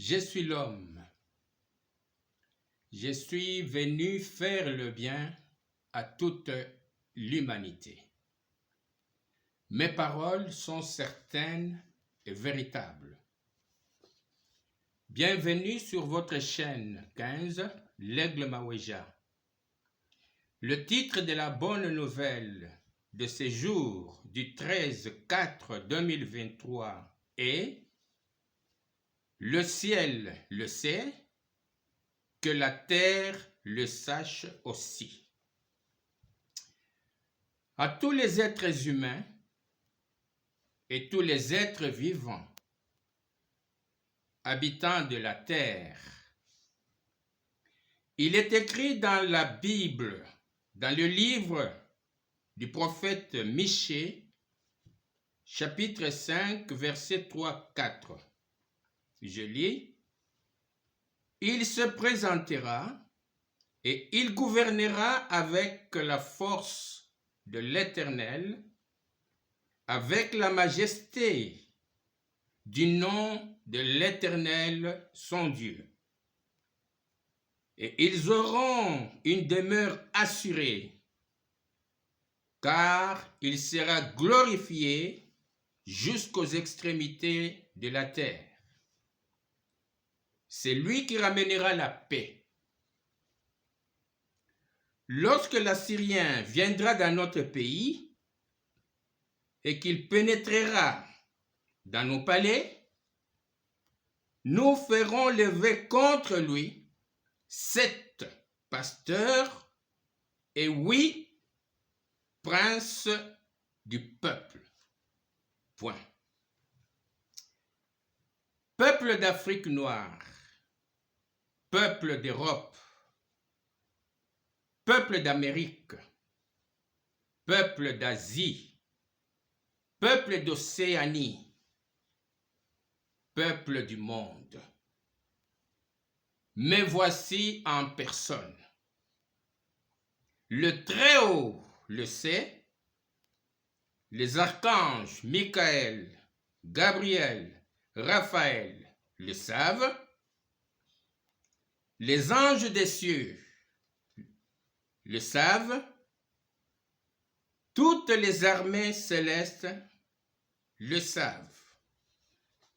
Je suis l'homme. Je suis venu faire le bien à toute l'humanité. Mes paroles sont certaines et véritables. Bienvenue sur votre chaîne 15, l'Aigle Maweja. Le titre de la bonne nouvelle de ce jour du 13/4/2023 est « Le ciel le sait, que la terre le sache aussi ». À tous les êtres humains et tous les êtres vivants, habitants de la terre, il est écrit dans la Bible, dans le livre du prophète Michée, chapitre 5, versets 3-4. Je lis: « Il se présentera et il gouvernera avec la force de l'Éternel, avec la majesté du nom de l'Éternel son Dieu. Et ils auront une demeure assurée, car il sera glorifié jusqu'aux extrémités de la terre. C'est lui qui ramènera la paix. Lorsque l'Assyrien viendra dans notre pays et qu'il pénétrera dans nos palais, nous ferons lever contre lui 7 pasteurs et 8 princes du peuple. Point. Peuple d'Afrique noire, peuple d'Europe, peuple d'Amérique, peuple d'Asie, peuple d'Océanie, peuple du monde. Me voici en personne. Le Très-Haut le sait, les archanges Michael, Gabriel, Raphaël le savent, les anges des cieux le savent, toutes les armées célestes le savent.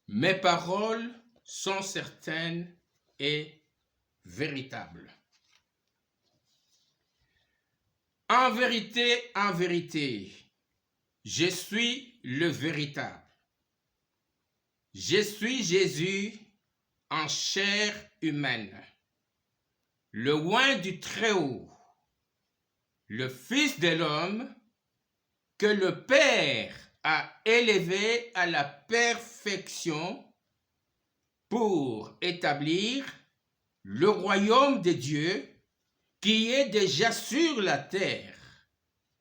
Mes paroles sont certaines et véritables. En vérité, je suis le véritable. Je suis Jésus en chair humaine, le oint du Très-Haut, le Fils de l'homme que le Père a élevé à la perfection pour établir le royaume de Dieu qui est déjà sur la terre,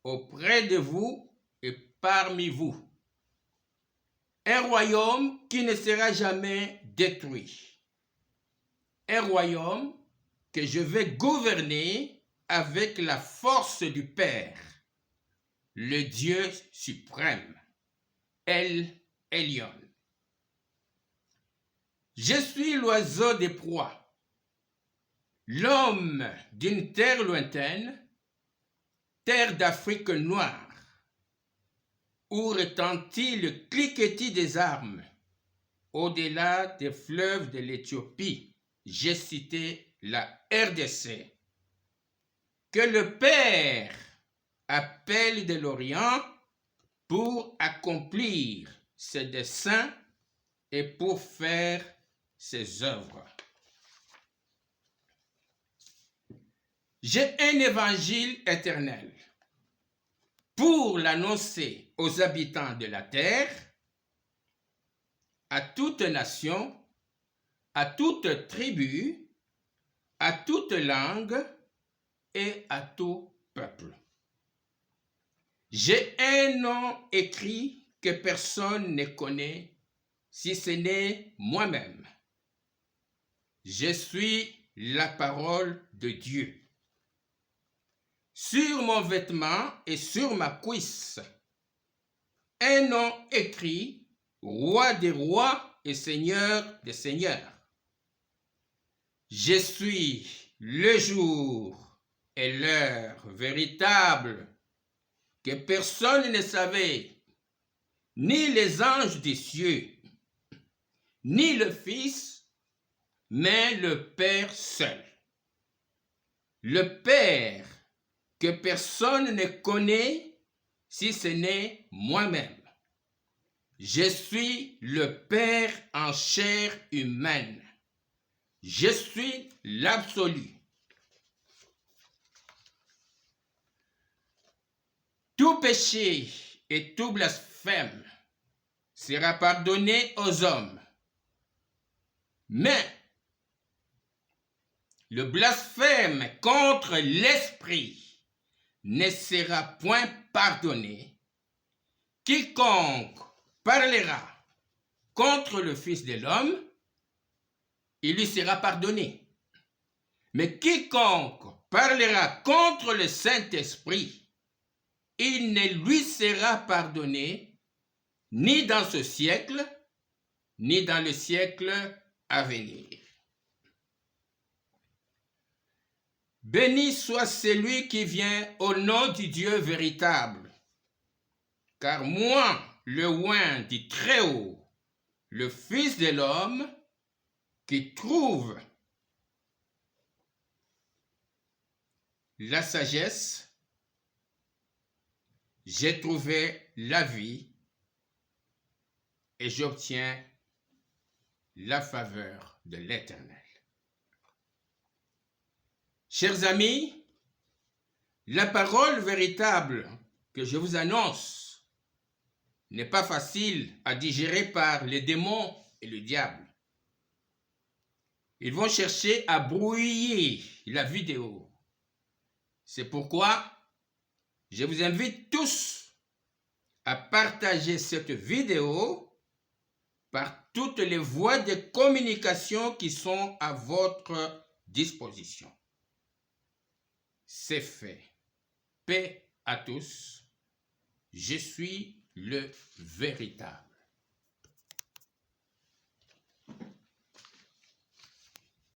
auprès de vous et parmi vous. Un royaume qui ne sera jamais détruit. Un royaume que je vais gouverner avec la force du Père, le Dieu suprême, El Elyon. Je suis l'oiseau des proies, l'homme d'une terre lointaine, terre d'Afrique noire, où retentit le cliquetis des armes, au-delà des fleuves de l'Éthiopie. J'ai cité la RDC, que le Père appelle de l'Orient pour accomplir ses desseins et pour faire ses œuvres. J'ai un évangile éternel pour l'annoncer aux habitants de la terre, à toute nation, à toute tribu, à toute langue et à tout peuple. J'ai un nom écrit que personne ne connaît, si ce n'est moi-même. Je suis la parole de Dieu. Sur mon vêtement et sur ma cuisse, un nom écrit, Roi des rois et Seigneur des seigneurs. Je suis le jour et l'heure véritable que personne ne savait, ni les anges des cieux, ni le Fils, mais le Père seul. Le Père que personne ne connaît si ce n'est moi-même. Je suis le Père en chair humaine. Je suis l'absolu. Tout péché et tout blasphème sera pardonné aux hommes. Mais le blasphème contre l'Esprit ne sera point pardonné. Quiconque parlera contre le Fils de l'homme, il lui sera pardonné. Mais quiconque parlera contre le Saint-Esprit, il ne lui sera pardonné ni dans ce siècle, ni dans le siècle à venir. Béni soit celui qui vient au nom du Dieu véritable, car moi, le oint du Très-Haut, le Fils de l'homme, qui trouve la sagesse, j'ai trouvé la vie et j'obtiens la faveur de l'Éternel. Chers amis, la parole véritable que je vous annonce n'est pas facile à digérer par les démons et le diable. Ils vont chercher à brouiller la vidéo. C'est pourquoi je vous invite tous à partager cette vidéo par toutes les voies de communication qui sont à votre disposition. C'est fait. Paix à tous. Je suis le véritable.